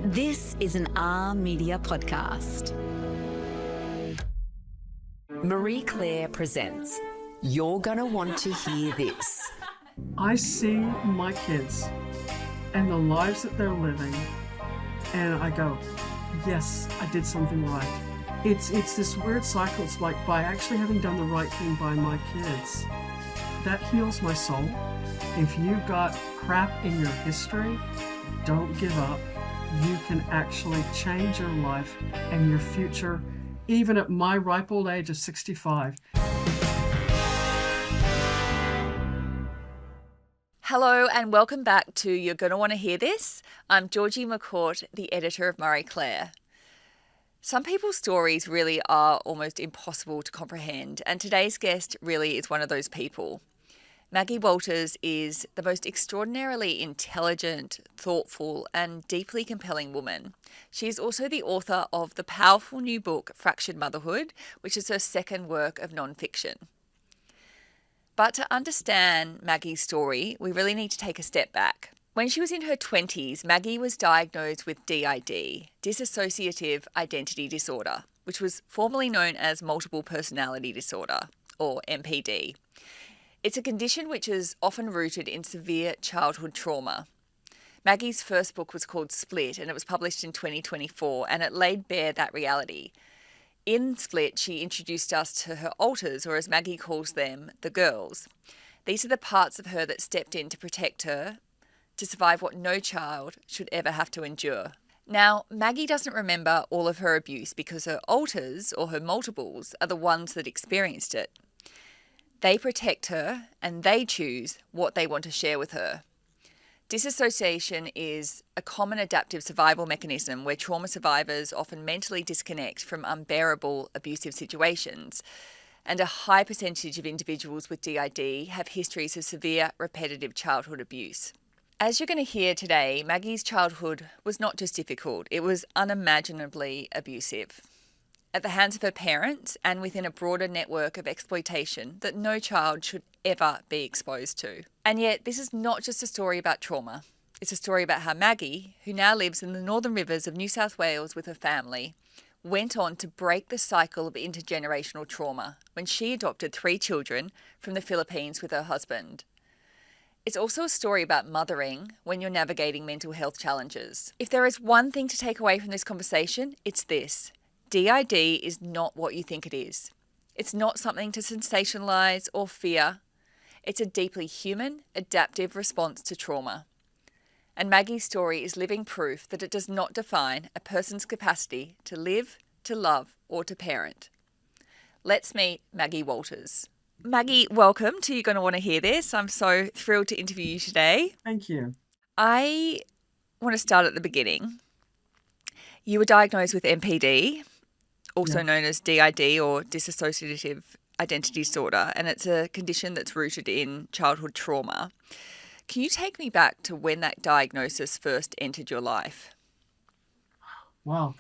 This is an R Media podcast. Marie Claire presents You're Gonna Want to Hear This. I see my kids and the lives that they're living, and I go, yes, I did something right. It's this weird cycle. It's like, by actually having done the right thing by my kids, that heals my soul. If you've got crap in your history, don't give up. You can actually change your life and your future, even at my ripe old age of 65. Hello and welcome back to You're Gonna Want to Hear This. I'm Georgie McCourt, the editor of Marie Claire. Some people's stories really are almost impossible to comprehend, and today's guest really is one of those people. Maggie Walters is the most extraordinarily intelligent, thoughtful, and deeply compelling woman. She is also the author of the powerful new book, Fractured Motherhood, which is her second work of non-fiction. But to understand Maggie's story, we really need to take a step back. When she was in her 20s, Maggie was diagnosed with DID, Dissociative Identity Disorder, which was formerly known as Multiple Personality Disorder, or MPD. It's a condition which is often rooted in severe childhood trauma. Maggie's first book was called Split, and it was published in 2024, and it laid bare that reality. In Split, she introduced us to her alters, or as Maggie calls them, the girls. These are the parts of her that stepped in to protect her, to survive what no child should ever have to endure. Now, Maggie doesn't remember all of her abuse because her alters, or her multiples, are the ones that experienced it. They protect her and they choose what they want to share with her. Dissociation is a common adaptive survival mechanism where trauma survivors often mentally disconnect from unbearable abusive situations, and a high percentage of individuals with DID have histories of severe repetitive childhood abuse. As you're going to hear today, Maggie's childhood was not just difficult, it was unimaginably abusive. At the hands of her parents and within a broader network of exploitation that no child should ever be exposed to. And yet, this is not just a story about trauma. It's a story about how Maggie, who now lives in the northern rivers of New South Wales with her family, went on to break the cycle of intergenerational trauma when she adopted 3 children from the Philippines with her husband. It's also a story about mothering when you're navigating mental health challenges. If there is one thing to take away from this conversation, it's this. DID is not what you think it is. It's not something to sensationalize or fear. It's a deeply human, adaptive response to trauma. And Maggie's story is living proof that it does not define a person's capacity to live, to love, or to parent. Let's meet Maggie Walters. Maggie, welcome to You're Gonna Want to Hear This. I'm so thrilled to interview you today. Thank you. I want to start at the beginning. You were diagnosed with MPD, also known as DID or Dissociative Identity Disorder, and it's a condition that's rooted in childhood trauma. Can you take me back to when that diagnosis first entered your life? Wow,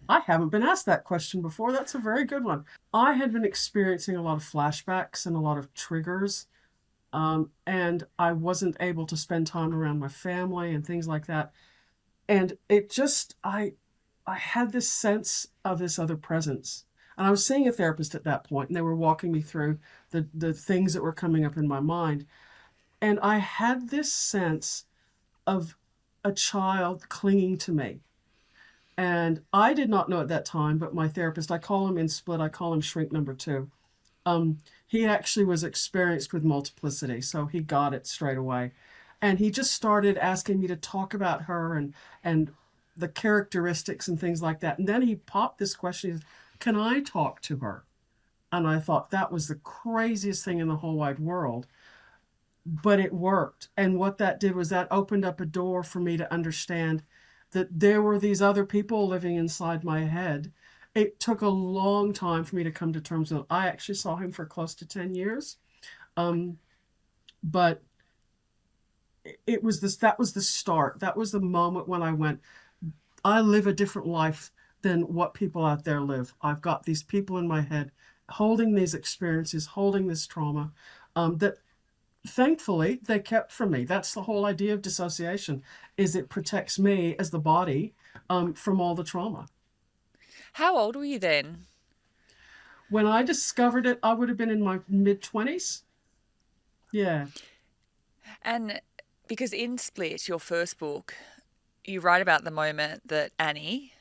I haven't been asked that question before. That's a very good one. I had been experiencing a lot of flashbacks and a lot of triggers, and I wasn't able to spend time around my family and things like that. And it just, I had this sense of this other presence. And I was seeing a therapist at that point, and they were walking me through the things that were coming up in my mind. And I had this sense of a child clinging to me. And I did not know at that time, but my therapist, I call him in Split, I call him shrink number 2. He actually was experienced with multiplicity, so he got it straight away. And he just started asking me to talk about her and the characteristics and things like that. And then he popped this question, can I talk to her? And I thought that was the craziest thing in the whole wide world. But it worked. And what that did was that opened up a door for me to understand that there were these other people living inside my head. It took a long time for me to come to terms with it. I actually saw him for close to 10 years. But that was the start. That was the moment when I went, I live a different life than what people out there live. I've got these people in my head holding these experiences, holding this trauma, that thankfully, they kept from me. That's the whole idea of dissociation, is it protects me as the body from all the trauma. How old were you then? When I discovered it, I would have been in my mid-20s. Yeah. And because in Split, your first book, you write about the moment that Annie,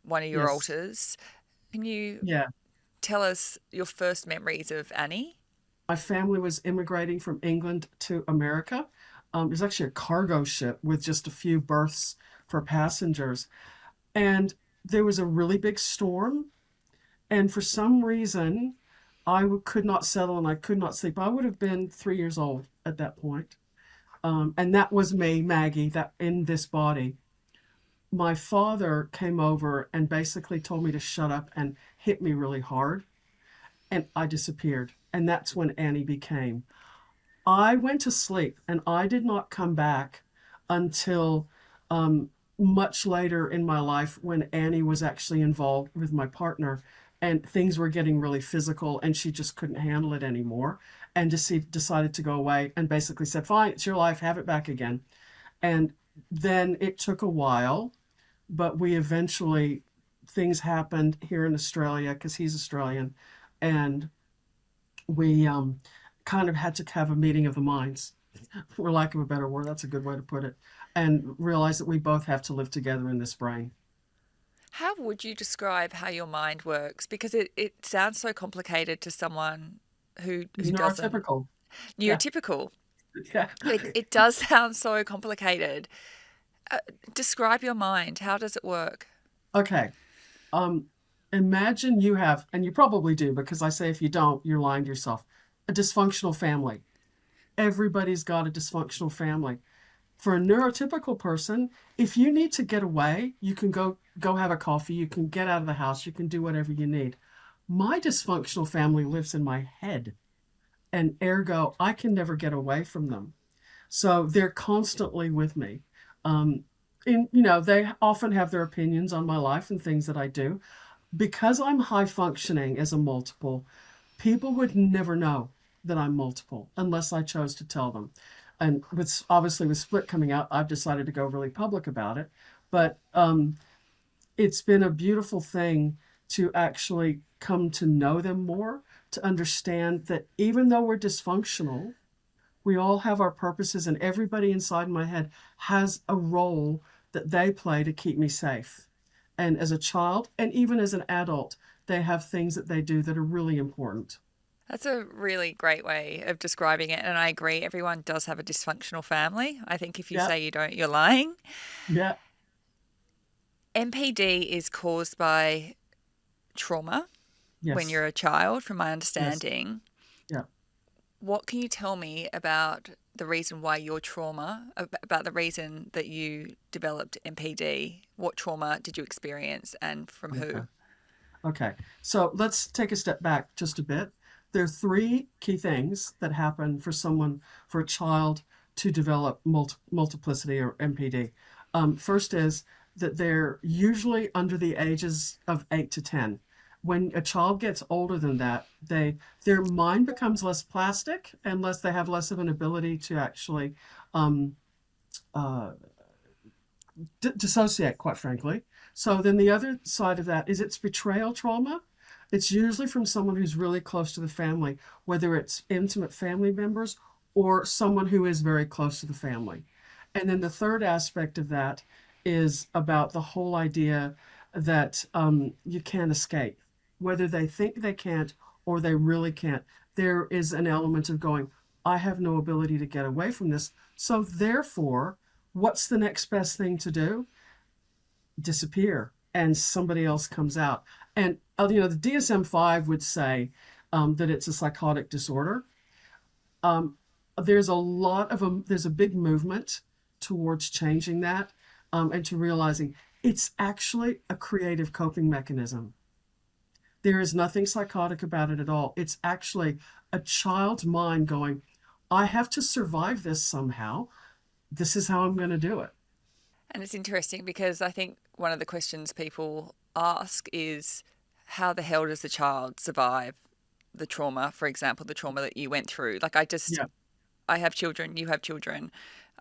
one of your Yes. alters, can you Yeah. tell us your first memories of Annie? My family was immigrating from England to America. It was actually a cargo ship with just a few berths for passengers. And there was a really big storm. And for some reason, could not settle and I could not sleep. I would have been 3 years old at that point. And that was me, Maggie, that in this body. My father came over and basically told me to shut up and hit me really hard. And I disappeared. And that's when Annie became. I went to sleep and I did not come back until much later in my life when Annie was actually involved with my partner and things were getting really physical and she just couldn't handle it anymore and just decided to go away and basically said, fine, it's your life, have it back again. And then it took a while, but we eventually, things happened here in Australia because he's Australian. And we kind of had to have a meeting of the minds, for lack of a better word. That's a good way to put it. And realize that we both have to live together in this brain. How would you describe how your mind works? Because it sounds so complicated to someone He's who doesn't. neurotypical. Yeah. Neurotypical. Yeah. It does sound so complicated. Describe your mind. How does it work? Okay. Imagine you have, and you probably do, because I say if you don't, you're lying to yourself, a dysfunctional family. Everybody's got a dysfunctional family. For a neurotypical person, if you need to get away, you can go have a coffee, you can get out of the house, you can do whatever you need. My dysfunctional family lives in my head, and ergo, I can never get away from them. So they're constantly with me. They often have their opinions on my life and things that I do. Because I'm high functioning as a multiple, people would never know that I'm multiple unless I chose to tell them. And obviously with Split coming out, I've decided to go really public about it. But it's been a beautiful thing to actually come to know them more, to understand that even though we're dysfunctional, we all have our purposes, and everybody inside my head has a role that they play to keep me safe. And as a child, and even as an adult, they have things that they do that are really important. That's a really great way of describing it. And I agree, everyone does have a dysfunctional family. I think if you Yeah, say you don't, you're lying. yeah, MPD is caused by trauma when yes, you're a child, from my yes, understanding. yeah. What can you tell me about the reason why your trauma, about the reason that you developed MPD? What trauma did you experience and from Okay. who? Okay. So let's take a step back just a bit. There are three key things that happen for a child to develop multiplicity or MPD. First is that they're usually under the ages of 8 to 10. When a child gets older than that, their mind becomes less plastic and they have less of an ability to actually um, uh, dissociate, quite frankly. So then the other side of that is it's betrayal trauma. It's usually from someone who's really close to the family, whether it's intimate family members or someone who is very close to the family. And then the third aspect of that is about the whole idea that you can't escape, whether they think they can't or they really can't. There is an element of going, I have no ability to get away from this. So therefore, what's the next best thing to do? Disappear, and somebody else comes out. And the DSM-5 would say that it's a psychotic disorder. Um, there's there's a big movement towards changing that and to realizing it's actually a creative coping mechanism. There is nothing psychotic about it at all. It's actually a child's mind going, I have to survive this somehow. This is how I'm going to do it. And it's interesting because I think one of the questions people ask is how the hell does the child survive the trauma, for example, the trauma that you went through? Like, Yeah. I have children, you have children.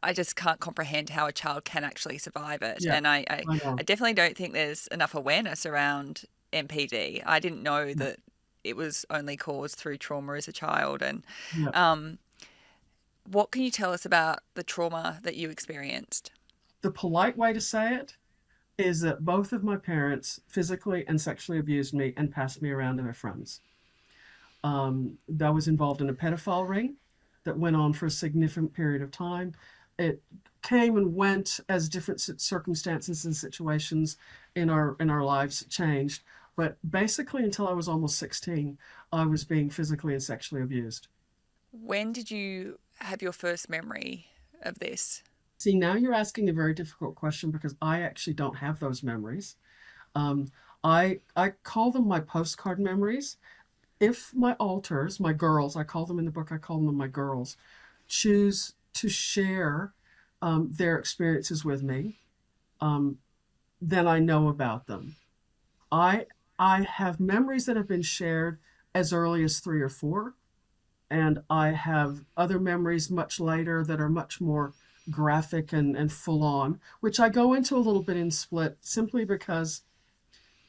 I just can't comprehend how a child can actually survive it. Yeah, And I know. I definitely don't think there's enough awareness around MPD. I didn't know Yeah, that it was only caused through trauma as a child. And yeah. um, what can you tell us about the trauma that you experienced? The polite way to say it is that both of my parents physically and sexually abused me and passed me around to their friends. I was involved in a pedophile ring that went on for a significant period of time. It came and went as different circumstances and situations in our lives changed. But basically, until I was almost 16, I was being physically and sexually abused. When did you have your first memory of this? See, now you're asking a very difficult question because I actually don't have those memories. Um, I call them my postcard memories. If my alters, my girls, I call them in the book, I call them my girls, choose to share their experiences with me, um, then I know about them. I I have memories that have been shared as early as 3 or 4, and I have other memories much later that are much more graphic and full on, which I go into a little bit in Split simply because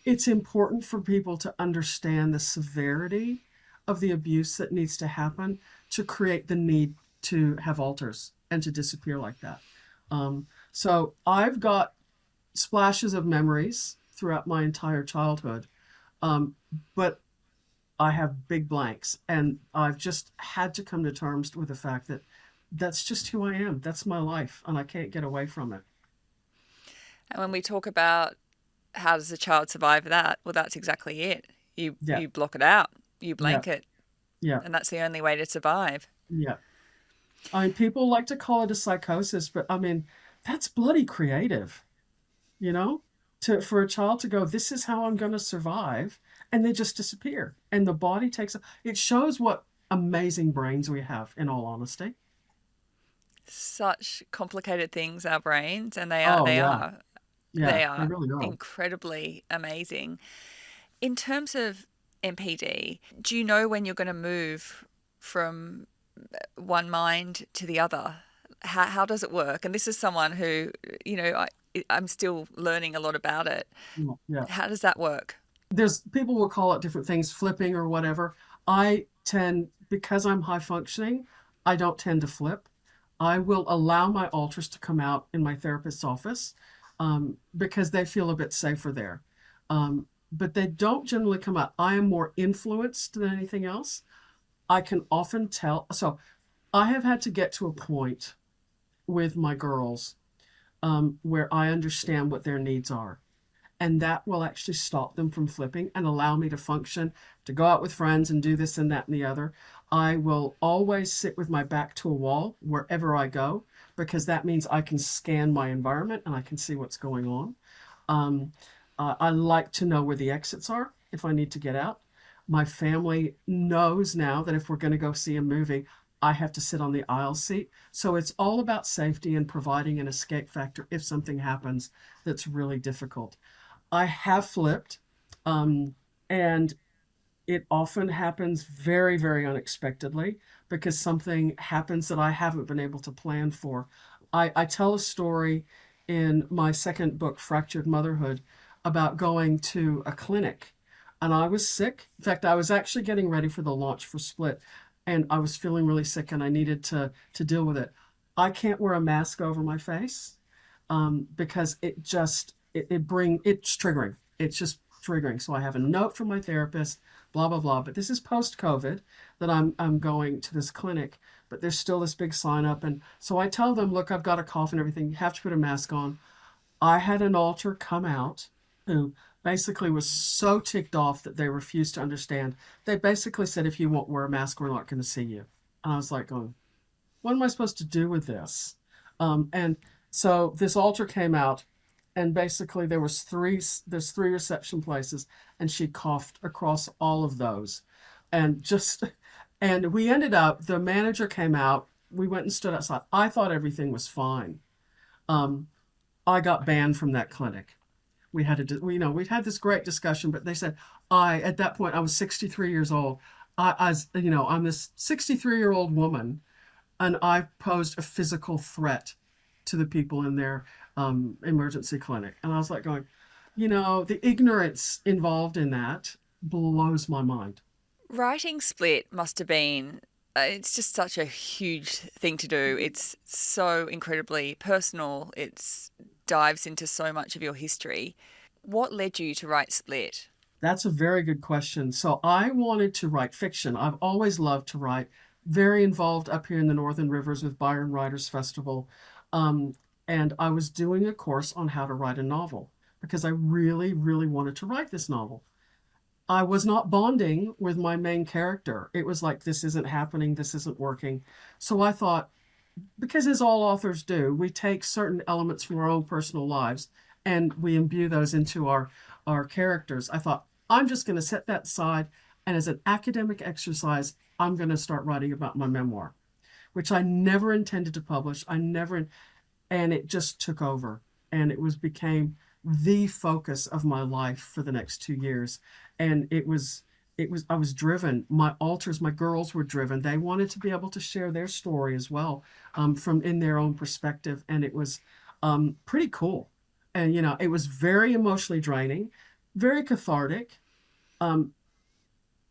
it's important for people to understand the severity of the abuse that needs to happen to create the need to have alters and to disappear like that. So I've got splashes of memories throughout my entire childhood, um, but I have big blanks, and I've just had to come to terms with the fact that that's just who I am. That's my life, and I can't get away from it. And when we talk about how does a child survive that, well, that's exactly it. You Yeah, you block it out, you yeah, blank it, yeah, and that's the only way to survive. yeah. I mean, people like to call it a psychosis, but I mean, that's bloody creative, you know? For a child to go, this is how I'm going to survive, and they just disappear, and the body takes. It shows what amazing brains we have. In all honesty. Such complicated things, our brains, and Oh they yeah, are yeah, they they are really are. incredibly amazing. In terms of MPD, do you know when you're going to move from one mind to the other? How does it work? And this is someone who, I'm still learning a lot about it. Yeah, yeah. How does that work? There's people will call it different things, flipping or whatever. I tend, because I'm high functioning, I don't tend to flip. I will allow my alters to come out in my therapist's office, because they feel a bit safer there. But they don't generally come out. I am more influenced than anything else. I can often tell. So I have had to get to a point with my girls, where I understand what their needs are. And that will actually stop them from flipping and allow me to function, to go out with friends and do this and that and the other. I will always sit with my back to a wall wherever I go, because that means I can scan my environment and I can see what's going on. Um, I like to know where the exits are if I need to get out. My family knows now that if we're going to go see a movie, I have to sit on the aisle seat. So it's all about safety and providing an escape factor if something happens that's really difficult. I have flipped, and it often happens very, very unexpectedly because something happens that I haven't been able to plan for. I tell a story in my second book, Fractured Motherhood, about going to a clinic, and I was sick. In fact, I was actually getting ready for the launch for Split, and I was feeling really sick and I needed to deal with it. I can't wear a mask over my face, because it's triggering. It's just triggering. So I have a note from my therapist, blah blah blah. But this is post COVID that I'm going to this clinic, but there's still this big sign up, and so I tell them, look, I've got a cough and everything. You have to put a mask on. I had an alter come out who basically was so ticked off that they refused to understand. They basically said, if you won't wear a mask, we're not going to see you. And I was like, going, what am I supposed to do with this? And so this alter came out, and basically there's three reception places, and she coughed across all of those, and we ended up, the manager came out, we went and stood outside. I thought everything was fine. Um, I got banned from that clinic. We'd had this great discussion, but they said, at that point, I was 63 years old. I'm this 63-year-old woman and I posed a physical threat to the people in their emergency clinic. And I was like going, the ignorance involved in that blows my mind. Writing Split must have been, it's just such a huge thing to do. It's so incredibly personal. It dives into so much of your history. What led you to write Split? That's a very good question. So I wanted to write fiction. I've always loved to write. Very involved up here in the Northern Rivers with Byron Writers Festival. Um, and I was doing a course on how to write a novel because I really, really wanted to write this novel. I was not bonding with my main character. It was like, this isn't happening, this isn't working. So I thought, because as all authors do, we take certain elements from our own personal lives and we imbue those into our characters. I thought, I'm just going to set that aside. And as an academic exercise, I'm going to start writing about my memoir, which I never intended to publish. And it just took over. And became the focus of my life for the next 2 years. And I was driven. My alters, my girls were driven. They wanted to be able to share their story as well, from in their own perspective. And it was pretty cool. And, it was very emotionally draining, very cathartic. Um,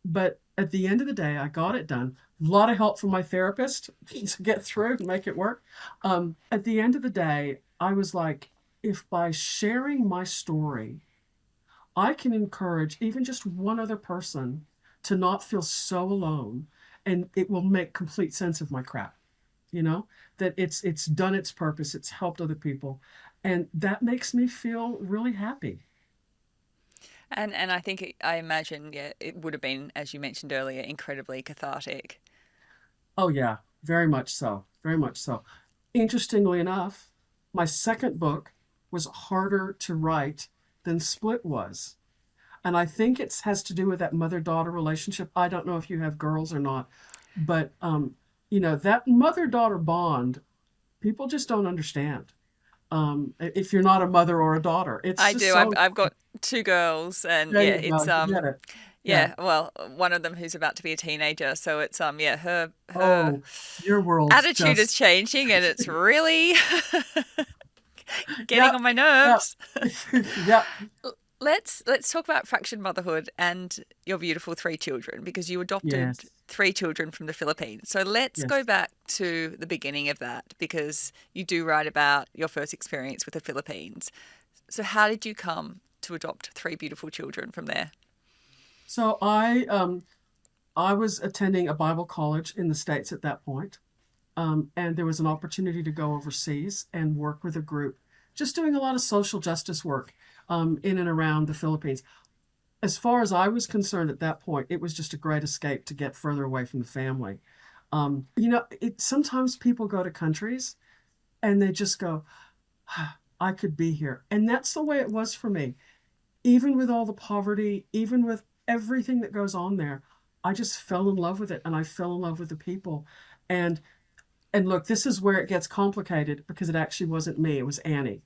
but at the end of the day, I got it done. A lot of help from my therapist to get through and make it work. At the end of the day, I was like, if by sharing my story, I can encourage even just one other person to not feel so alone, and it will make complete sense of my crap, that it's done its purpose, it's helped other people, and that makes me feel really happy. And I think I imagine, yeah, it would have been, as you mentioned earlier, incredibly cathartic. Oh yeah, very much so, very much so. Interestingly enough, my second book was harder to write than Split was. And I think it has to do with that mother-daughter relationship. I don't know if you have girls or not, but that mother-daughter bond, people just don't understand. If you're not a mother or a daughter, it's I just do. so. I've got two girls, and There yeah, you go. it's You get it. Yeah. yeah. Well, one of them who's about to be a teenager, so it's yeah, her Oh, your world's attitude is just. changing, and it's really getting Yep. on my Yep. nerves. Yep. Let's talk about fractured motherhood and your beautiful three children, because you adopted Yes. three children from the Philippines. So let's go Yes. back to the beginning of that, because you do write about your first experience with the Philippines. So how did you come to adopt three beautiful children from there? So I was attending a Bible college in the States at that point. And there was an opportunity to go overseas and work with a group, just doing a lot of social justice work in and around the Philippines. As far as I was concerned at that point, it was just a great escape to get further away from the family. Sometimes people go to countries and they just go, "Ah, I could be here." And that's the way it was for me. Even with all the poverty, even with everything that goes on there, I just fell in love with it, and I fell in love with the people. And and look, this is where it gets complicated because it actually wasn't me, it was Annie.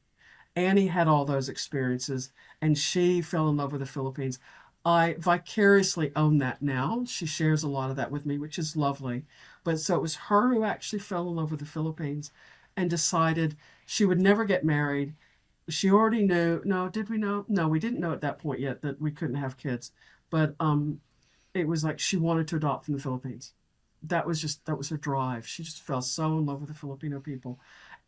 Annie had all those experiences and she fell in love with the Philippines. I vicariously own that now. She shares a lot of that with me, which is lovely. But so it was her who actually fell in love with the Philippines and decided she would never get married. She already knew. No, did we know? No, we didn't know at that point yet that we couldn't have kids. But it was like she wanted to adopt from the Philippines. That was her drive. She just fell so in love with the Filipino people.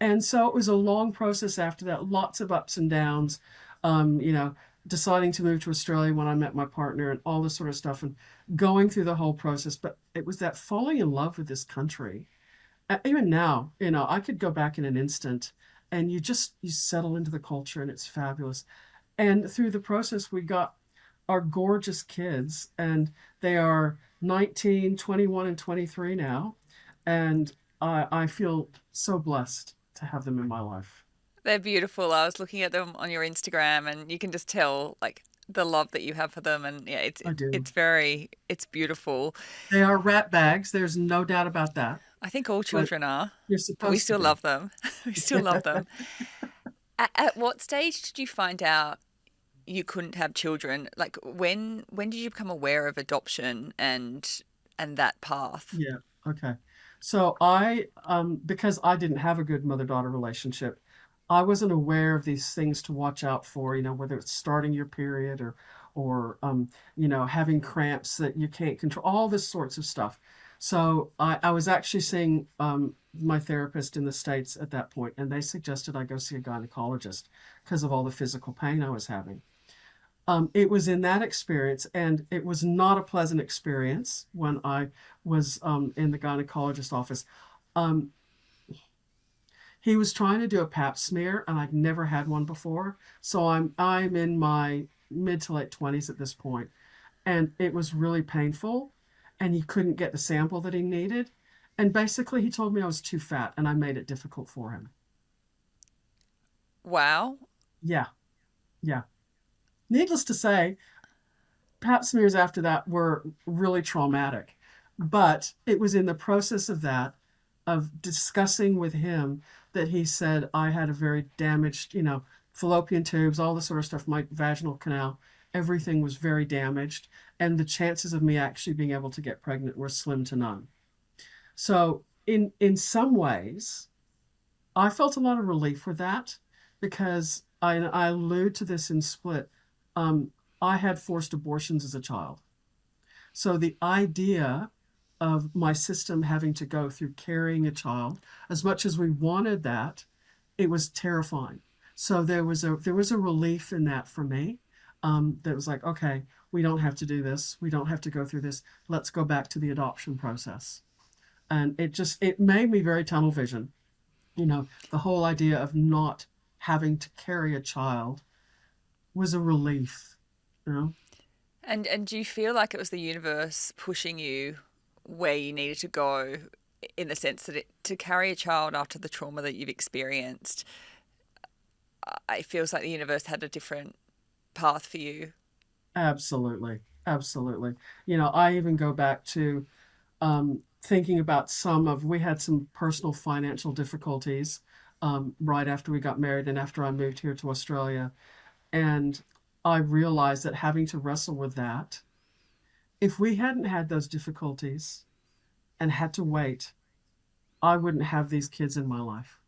And so it was a long process after that, lots of ups and downs. Um, you know, Deciding to move to Australia when I met my partner and all this sort of stuff and going through the whole process. But it was that falling in love with this country. Even now, I could go back in an instant and you settle into the culture and it's fabulous. And through the process, we got are gorgeous kids, and they are 19, 21, and 23 now. And I feel so blessed to have them in my life. They're beautiful. I was looking at them on your Instagram, and you can just tell like the love that you have for them, and yeah, I do. it's beautiful. They are rat bags. There's no doubt about that. I think all But children are, you're but we supposed to still be. love them. We still love them. At what stage did you find out you couldn't have children? Like when did you become aware of adoption and that path? Yeah. Okay. So because I didn't have a good mother-daughter relationship, I wasn't aware of these things to watch out for, whether it's starting your period or having cramps that you can't control, all this sorts of stuff. So I was actually seeing my therapist in the States at that point, and they suggested I go see a gynecologist because of all the physical pain I was having. It was in that experience, and it was not a pleasant experience when I was in the gynecologist office. Um, he was trying to do a pap smear, and I'd never had one before. So I'm in my mid to late 20s at this point, and it was really painful, and he couldn't get the sample that he needed. And basically, he told me I was too fat, and I made it difficult for him. Wow. Yeah, yeah. Needless to say, pap smears after that were really traumatic. But it was in the process of that, of discussing with him, that he said I had a very damaged, fallopian tubes, all this sort of stuff, my vaginal canal, everything was very damaged. And the chances of me actually being able to get pregnant were slim to none. So in some ways, I felt a lot of relief with that because I allude to this in Split. I had forced abortions as a child. So the idea of my system having to go through carrying a child, as much as we wanted that, it was terrifying. So there was a relief in that for me. That was like, okay, we don't have to do this. We don't have to go through this. Let's go back to the adoption process. And it made me very tunnel vision. The whole idea of not having to carry a child was a relief, you know. And do you feel like it was the universe pushing you where you needed to go, in the sense that to carry a child after the trauma that you've experienced, it feels like the universe had a different path for you? Absolutely. Absolutely. I even go back to thinking about we had some personal financial difficulties right after we got married and after I moved here to Australia. And I realized that having to wrestle with that, if we hadn't had those difficulties and had to wait, I wouldn't have these kids in my life.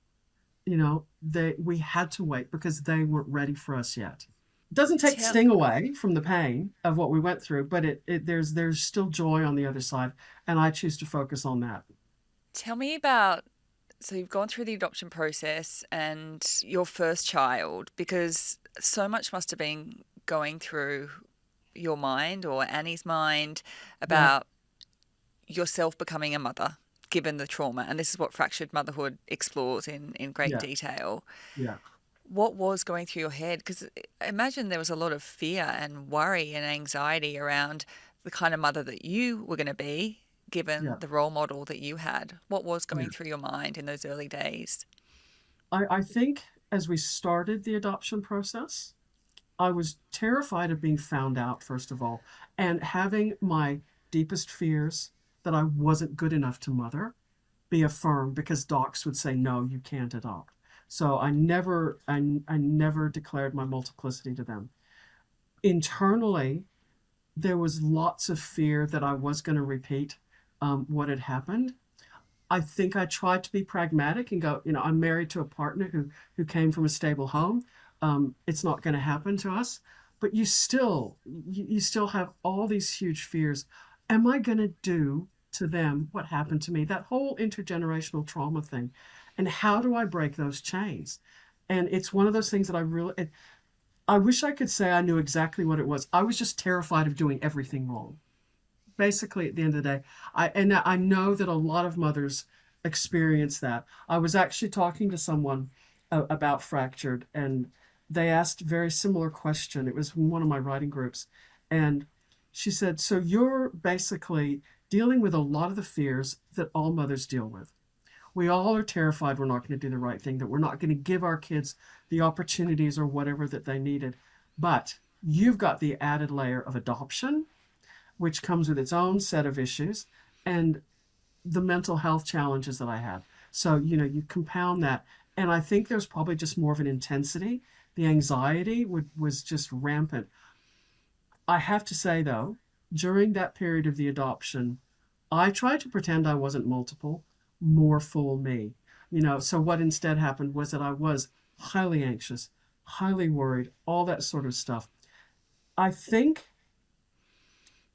We had to wait because they weren't ready for us yet. It doesn't take the Tell sting away from the pain of what we went through, but there's still joy on the other side, and I choose to focus on that. tell me about, so you've gone through the adoption process and your first child, because so much must have been going through your mind or Annie's mind Yeah, about yourself becoming a mother, given the trauma. And this is what Fractured Motherhood explores in great yeah, detail. yeah, What was going through your head? Because I imagine there was a lot of fear and worry and anxiety around the kind of mother that you were going to be, given yeah, the role model that you had. What was going yeah. through your mind in those early days? I think as we started the adoption process, I was terrified of being found out, first of all, and having my deepest fears that I wasn't good enough to mother be affirmed because docs would say, no, you can't adopt. So I never declared my multiplicity to them. Internally, there was lots of fear that I was going to repeat what had happened. I think I tried to be pragmatic and go, I'm married to a partner who came from a stable home. It's not going to happen to us. But you still have all these huge fears. Am I going to do to them what happened to me? That whole intergenerational trauma thing. And how do I break those chains? And it's one of those things that I wish I could say I knew exactly what it was. I was just terrified of doing everything wrong. Basically, at the end of the day, I know that a lot of mothers experience that. I was actually talking to someone about fractured, and they asked a very similar question. It was in one of my writing groups, and she said, "So you're basically dealing with a lot of the fears that all mothers deal with. We all are terrified we're not going to do the right thing, that we're not going to give our kids the opportunities or whatever that they needed. But you've got the added layer of adoption, which comes with its own set of issues, and the mental health challenges that I had. So, you compound that. And I think there's probably just more of an intensity. The anxiety was just rampant. I have to say, though, during that period of the adoption, I tried to pretend I wasn't multiple. more full me. So what instead happened was that I was highly anxious, highly worried, all that sort of stuff. I think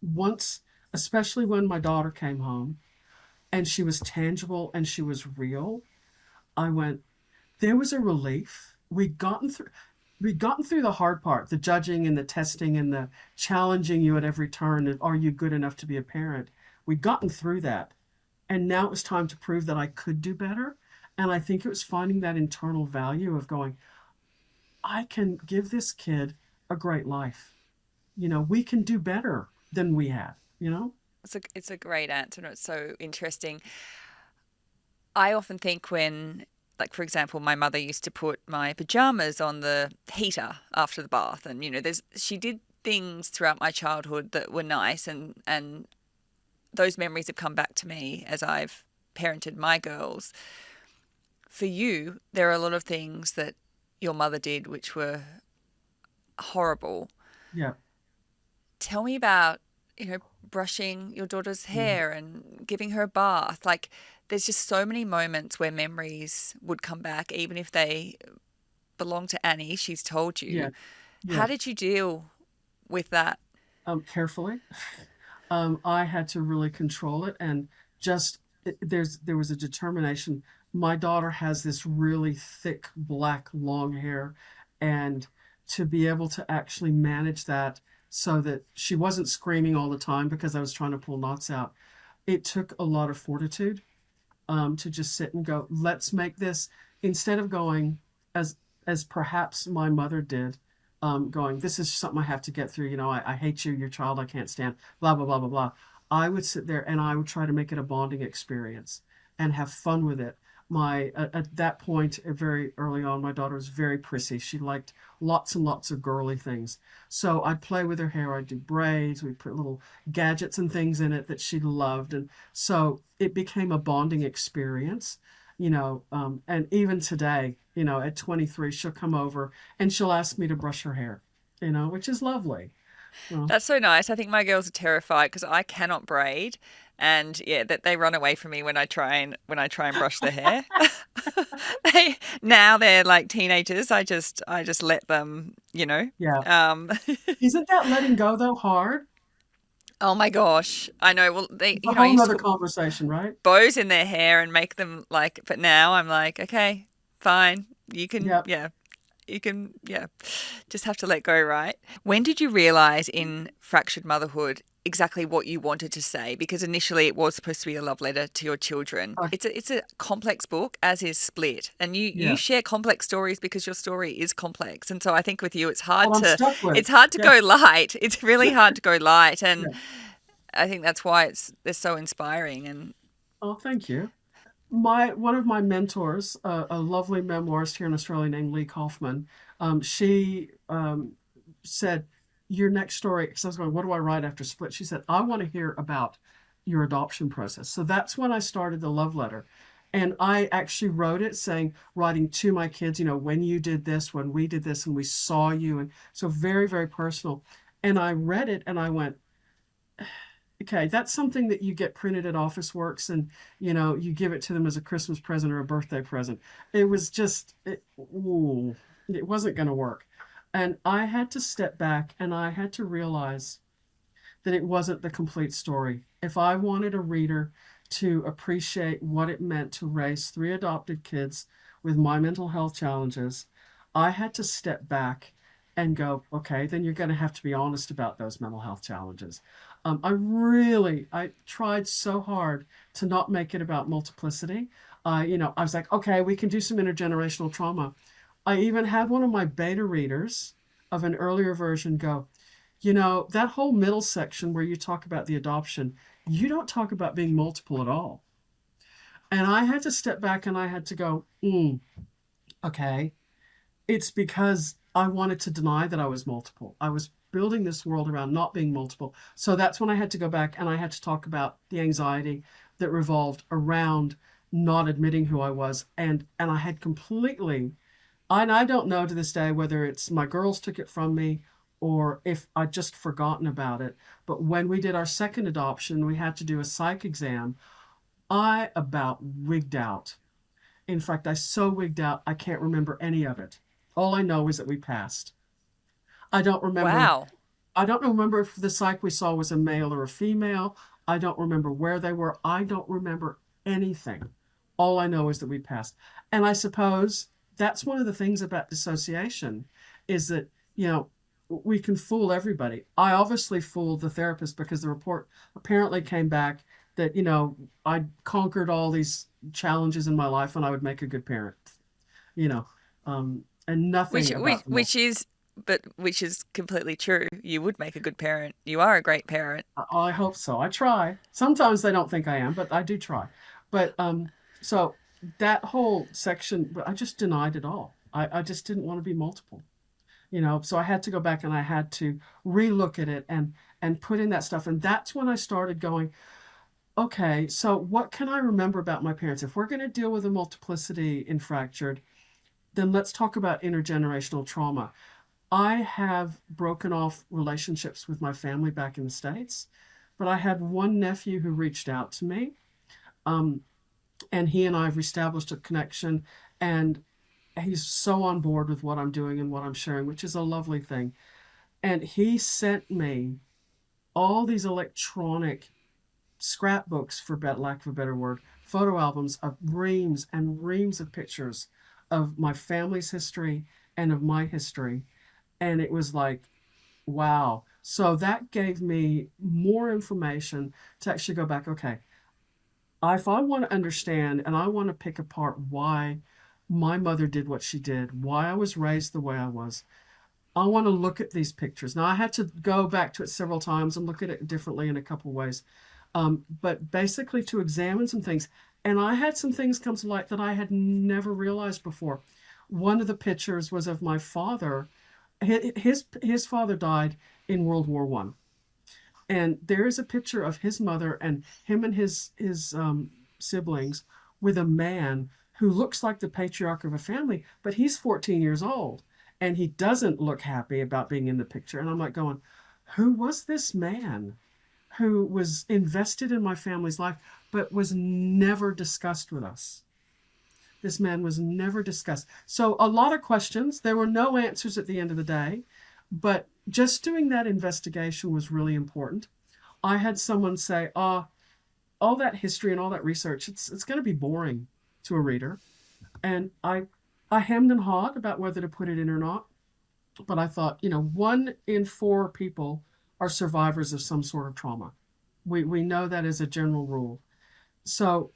once, especially when my daughter came home and she was tangible and she was real, I went, there was a relief. We'd gotten through the hard part, the judging and the testing and the challenging you at every turn. And are you good enough to be a parent? We'd gotten through that. And now it was time to prove that I could do better. And I think it was finding that internal value of going, I can give this kid a great life. We can do better than we had. It's a great answer, and it's so interesting. I often think when, like, for example, my mother used to put my pajamas on the heater after the bath, and she did things throughout my childhood that were nice, and those memories have come back to me as I've parented my girls. For you, there are a lot of things that your mother did which were horrible. Yeah. Tell me about, brushing your daughter's hair and giving her a bath. Like, there's just so many moments where memories would come back, even if they belong to Annie, she's told you. Yeah. How Yeah. did you deal with that? Carefully. I had to really control it, and there was a determination. My daughter has this really thick black long hair, and to be able to actually manage that so that she wasn't screaming all the time because I was trying to pull knots out, it took a lot of fortitude, to just sit and go, let's make this, instead of going as perhaps my mother did, going, this is something I have to get through. I hate you, your child, I can't stand, blah, blah, blah, blah, blah. I would sit there and I would try to make it a bonding experience and have fun with it. At that point, very early on, my daughter was very prissy. She liked lots and lots of girly things. So I'd play with her hair. I'd do braids. We'd put little gadgets and things in it that she loved. And so it became a bonding experience, and even today, at 23, she'll come over and she'll ask me to brush her hair, which is lovely. Well, That's so nice. I think my girls are terrified because I cannot braid, and yeah, that they run away from me when I try and brush their hair. Now they're like teenagers. I just let them, yeah. Um, Isn't that letting go, though, hard? oh my gosh, I know. Well, they, It's a I whole used to nother put conversation, right? bows in their hair and make them like, but now I'm like, okay, fine, you can, Yep. yeah. You can, yeah, just have to let go, right? When did you realize in Fractured Motherhood exactly what you wanted to say? Because initially it was supposed to be a love letter to your children. Uh, It's a complex book, as is Split, and you yeah. share complex stories because your story is complex. And so I think with you, What I'm stuck with. it's hard to Yeah. go light. It's really hard to go light, and Yeah. I think that's why they're so inspiring. And Oh, thank you. One of my mentors, a lovely memoirist here in Australia named Lee Kaufman, she said, "Your next story." Because I was going, "What do I write after Split?" She said, "I want to hear about your adoption process." So that's when I started the love letter, and I actually wrote it, writing to my kids, when you did this, when we did this, and we saw you, and so very, very personal. And I read it, and I went, okay, that's something that you get printed at Office Works, and you give it to them as a Christmas present or a birthday present. It was just it wasn't going to work. And I had to step back and I had to realize that it wasn't the complete story. If I wanted a reader to appreciate what it meant to raise three adopted kids with my mental health challenges, I had to step back and go, okay, then you're going to have to be honest about those mental health challenges. I tried so hard to not make it about multiplicity. I was like, okay, we can do some intergenerational trauma. I even had one of my beta readers of an earlier version go, that whole middle section where you talk about the adoption, you don't talk about being multiple at all. And I had to step back and I had to go, okay, it's because I wanted to deny that I was multiple. I was building this world around not being multiple. So that's when I had to go back and I had to talk about the anxiety that revolved around not admitting who I was. And I had completely, and I don't know to this day whether it's my girls took it from me or if I'd just forgotten about it. But when we did our second adoption, we had to do a psych exam. I about wigged out. In fact, I so wigged out, I can't remember any of it. All I know is that we passed. I don't remember. Wow. I don't remember if the psych we saw was a male or a female. I don't remember where they were. I don't remember anything. All I know is that we passed. And I suppose that's one of the things about dissociation is that, we can fool everybody. I obviously fooled the therapist because the report apparently came back that, I conquered all these challenges in my life and I would make a good parent, you know, and Which nothing which about the which is which is completely true. You would make a good parent. You are a great parent. I hope so. I try. Sometimes they don't think I am, but I do try. But so that whole section, but I just denied it all. I just didn't want to be multiple, So I had to go back and I had to relook at it and put in that stuff. And that's when I started going, okay, so what can I remember about my parents? If we're going to deal with a multiplicity in fractured, then let's talk about intergenerational trauma. I have broken off relationships with my family back in the States, but I had one nephew who reached out to me, and he and I have established a connection, and he's so on board with what I'm doing and what I'm sharing, which is a lovely thing. And he sent me all these electronic scrapbooks, for lack of a better word, photo albums of reams and reams of pictures of my family's history and of my history. And it was like, wow. So that gave me more information to actually go back, okay, if I want to understand and I want to pick apart why my mother did what she did, why I was raised the way I was, I want to look at these pictures. Now, I had to go back to it several times and look at it differently in a couple ways. But basically to examine some things. And I had some things come to light that I had never realized before. One of the pictures was of my father. His father died in World War I. And there is a picture of his mother and him and his siblings with a man who looks like the patriarch of a family, but he's 14 years old and he doesn't look happy about being in the picture. And I'm like going, who was this man who was invested in my family's life, but was never discussed with us? This man was never discussed. So a lot of questions. There were no answers at the end of the day, but just doing that investigation was really important. I had someone say, all that history and all that research, it's going to be boring to a reader. And I hemmed and hawed about whether to put it in or not. But I thought, 1 in 4 people are survivors of some sort of trauma. We know that as a general rule. So,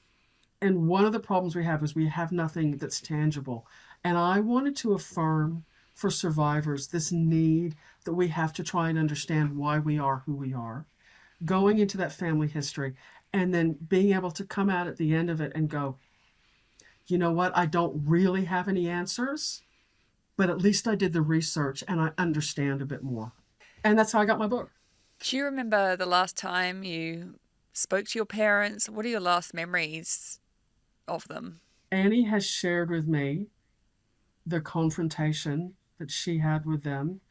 and one of the problems we have is we have nothing that's tangible. And I wanted to affirm for survivors this need that we have to try and understand why we are who we are, going into that family history, and then being able to come out at the end of it and go, you know what, I don't really have any answers, but at least I did the research and I understand a bit more. And that's how I got my book. Do you remember the last time you spoke to your parents? What are your last memories of them? Annie has shared with me the confrontation that she had with them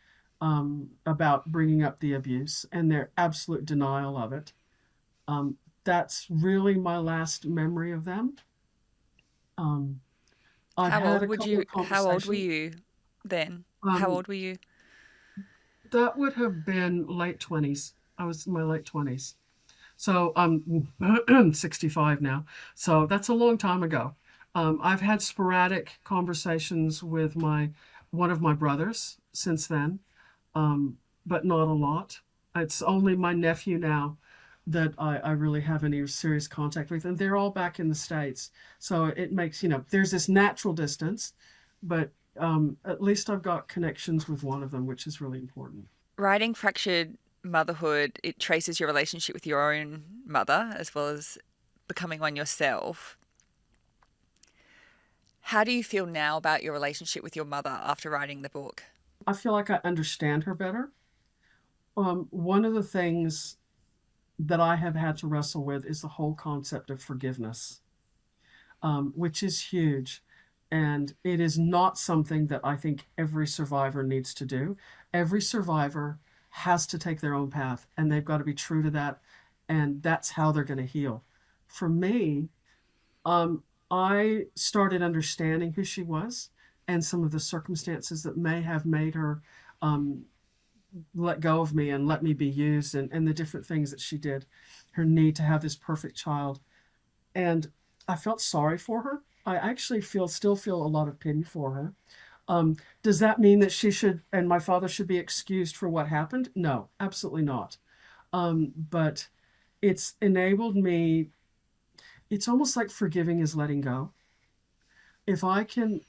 about bringing up the abuse and their absolute denial of it. That's really my last memory of them. How old were you then? How old were you? That would have been late 20s. I was in my late 20s. So I'm 65 now. So that's a long time ago. I've had sporadic conversations with one of my brothers since then, but not a lot. It's only my nephew now that I really have any serious contact with, and they're all back in the States. So it makes, there's this natural distance, but at least I've got connections with one of them, which is really important. Writing Fractured Motherhood, it traces your relationship with your own mother as well as becoming one yourself. How do you feel now about your relationship with your mother after writing the book? I feel like I understand her better. One of the things that I have had to wrestle with is the whole concept of forgiveness, which is huge. And it is not something that I think every survivor needs to do. Every survivor has to take their own path, and they've got to be true to that. And that's how they're going to heal. for me, I started understanding who she was and some of the circumstances that may have made her um, let go of me and let me be used, and the different things that she did, her need to have this perfect child. And I felt sorry for her. I actually still feel a lot of pity for her. Does that mean that she should and my father should be excused for what happened? No, absolutely not. But it's enabled me. It's almost like forgiving is letting go. If I can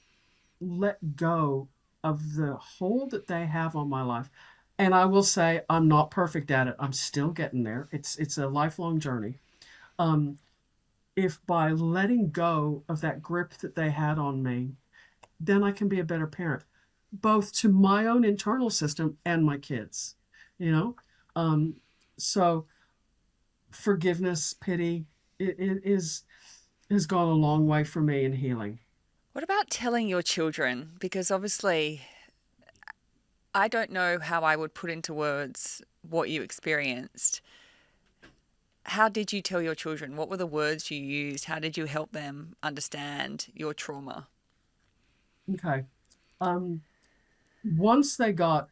let go of the hold that they have on my life, and I will say I'm not perfect at it. I'm still getting there. It's a lifelong journey. Um, if by letting go of that grip that they had on me, then I can be a better parent, both to my own internal system and my kids, you know? Um, so forgiveness, pity, it has gone a long way for me in healing. What about telling your children? Because obviously, I don't know how I would put into words what you experienced. How did you tell your children? What were the words you used? How did you help them understand your trauma? Okay. Um, Once they got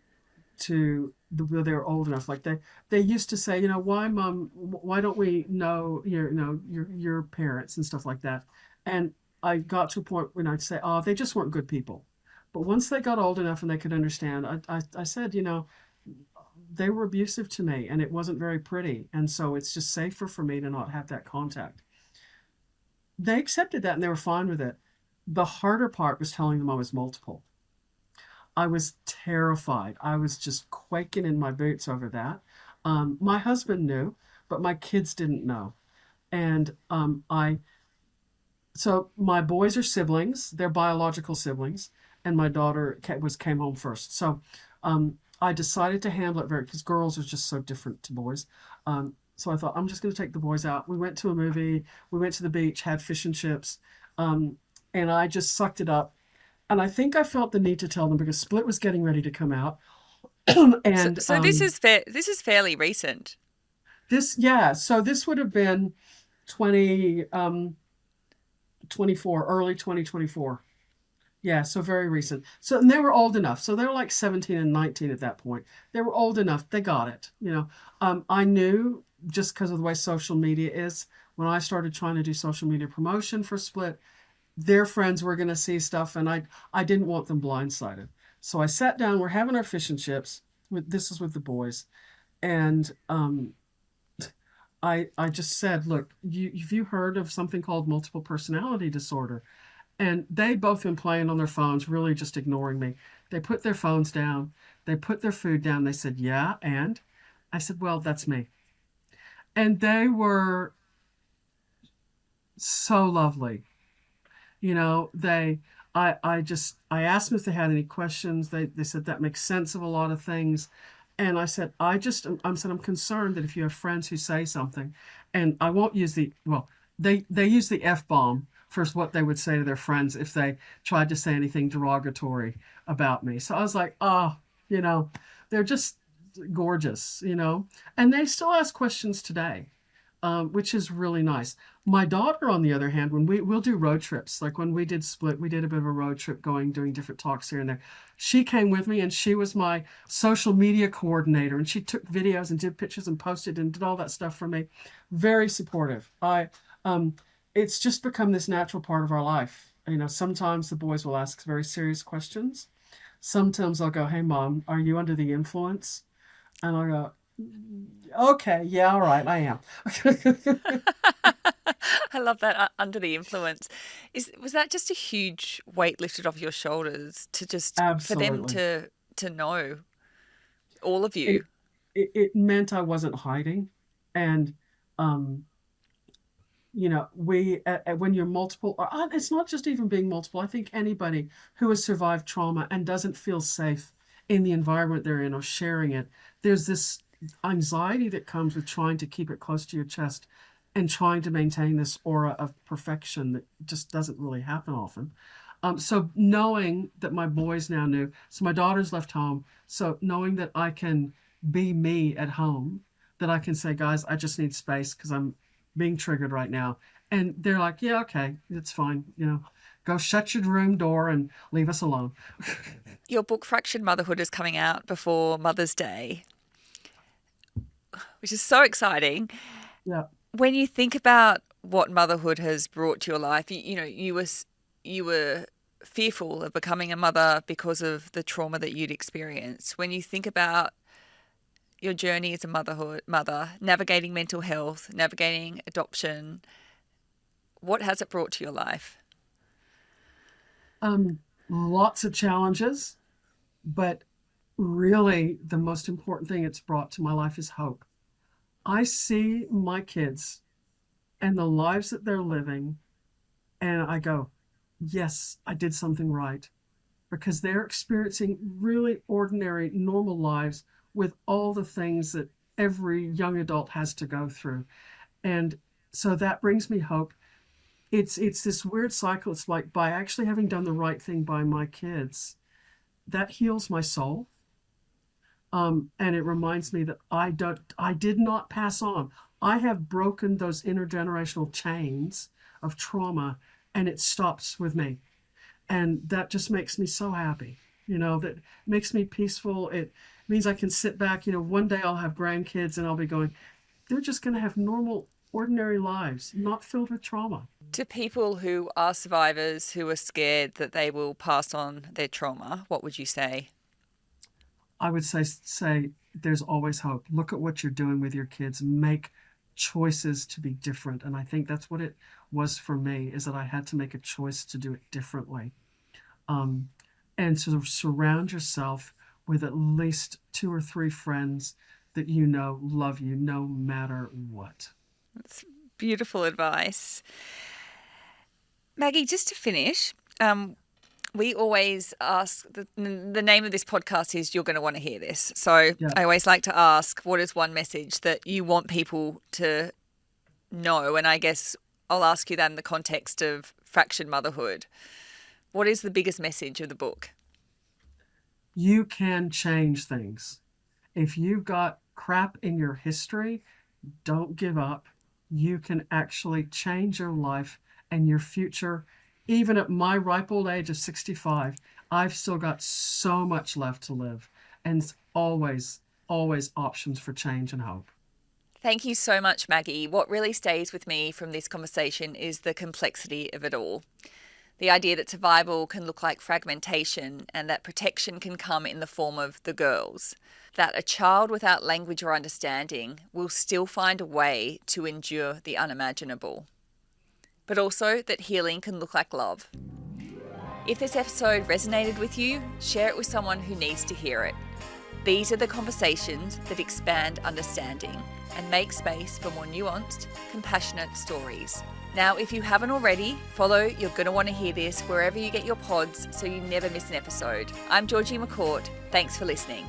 to where they were old enough, like they used to say, why, Mom, why don't we know your parents and stuff like that. And I got to a point when I'd say, oh, they just weren't good people. But once they got old enough and they could understand, I said, they were abusive to me and it wasn't very pretty, and so it's just safer for me to not have that contact. They accepted that and they were fine with it. The harder part was telling them I was multiple. I was terrified. I was just quaking in my boots over that. My husband knew, but my kids didn't know. And so my boys are siblings, they're biological siblings, and my daughter came home first. So I decided to handle it because girls are just so different to boys. So I thought, I'm just going to take the boys out. We went to a movie, we went to the beach, had fish and chips, and I just sucked it up. And I think I felt the need to tell them because Split was getting ready to come out. So, and so this is fairly recent. so this would have been 20, 24, early 2024. Yeah, so very recent. So, and they were old enough. So they were like 17 and 19 at that point. They were old enough. They got it. I knew just because of the way social media is, when I started trying to do social media promotion for Split, their friends were going to see stuff, and I didn't want them blindsided. So I sat down. We're having our fish and chips. This is with the boys, and I just said, look, have you heard of something called multiple personality disorder? And they'd both been playing on their phones, really just ignoring me. They put their phones down. They put their food down. They said, yeah, and I said, well, that's me. And they were so lovely. I asked them if they had any questions. They said that makes sense of a lot of things. And I said, I'm concerned that if you have friends who say something, and I won't use they use the F-bomb for what they would say to their friends if they tried to say anything derogatory about me. So I was like, they're just gorgeous, and they still ask questions today. Which is really nice. My daughter, on the other hand, when we'll do road trips, like when we did Split, we did a bit of a road trip doing different talks here and there. She came with me and she was my social media coordinator, and she took videos and did pictures and posted and did all that stuff for me. Very supportive. It's just become this natural part of our life. Sometimes the boys will ask very serious questions. Sometimes I'll go, hey, Mom, are you under the influence? And I'll go, okay, yeah, all right, I am. I love that, under the influence. Was that just a huge weight lifted off your shoulders for them Absolutely. to know all of It, you? it meant I wasn't hiding. And, when you're multiple, it's not just even being multiple. I think anybody who has survived trauma and doesn't feel safe in the environment they're in or sharing it, there's this anxiety that comes with trying to keep it close to your chest and trying to maintain this aura of perfection that just doesn't really happen often. So knowing that my boys now knew, so my daughter's left home, so knowing that I can be me at home, that I can say, guys, I just need space because being triggered right now. And they're like, yeah, okay, it's fine. Go shut your room door and leave us alone. Your book, Fractured Motherhood, is coming out before Mother's Day, which is so exciting. Yeah. When you think about what motherhood has brought to your life, you were fearful of becoming a mother because of the trauma that you'd experienced. When you think about your journey as a mother, navigating mental health, navigating adoption, what has it brought to your life? Lots of challenges, but really the most important thing it's brought to my life is hope. I see my kids and the lives that they're living, and I go, yes, I did something right, because they're experiencing really ordinary, normal lives with all the things that every young adult has to go through. And so that brings me hope. It's this weird cycle. It's like, by actually having done the right thing by my kids, that heals my soul. And it reminds me that I did not pass on. I have broken those intergenerational chains of trauma, and it stops with me. And that just makes me so happy, that makes me peaceful. It means I can sit back, one day I'll have grandkids and I'll be going, they're just going to have normal, ordinary lives, not filled with trauma. To people who are survivors who are scared that they will pass on their trauma, what would you say? I would say there's always hope. Look at what you're doing with your kids. Make choices to be different. And I think that's what it was for me, is that I had to make a choice to do it differently. And to surround yourself with at least 2 or 3 friends that love you no matter what. That's beautiful advice. Maggie, just to finish, we always ask, the name of this podcast is You're Going to Want to Hear This. So yeah. I always like to ask, what is one message that you want people to know? And I guess I'll ask you that in the context of fractured motherhood. What is the biggest message of the book? You can change things. If you've got crap in your history, don't give up. You can actually change your life and your future. Even at my ripe old age of 65, I've still got so much left to live. And it's always, always options for change and hope. Thank you so much, Maggie. What really stays with me from this conversation is the complexity of it all. The idea that survival can look like fragmentation, and that protection can come in the form of the girls. That a child without language or understanding will still find a way to endure the unimaginable. But also that healing can look like love. If this episode resonated with you, share it with someone who needs to hear it. These are the conversations that expand understanding and make space for more nuanced, compassionate stories. Now, if you haven't already, follow You're Gonna Want to Hear This wherever you get your pods so you never miss an episode. I'm Georgie McCourt. Thanks for listening.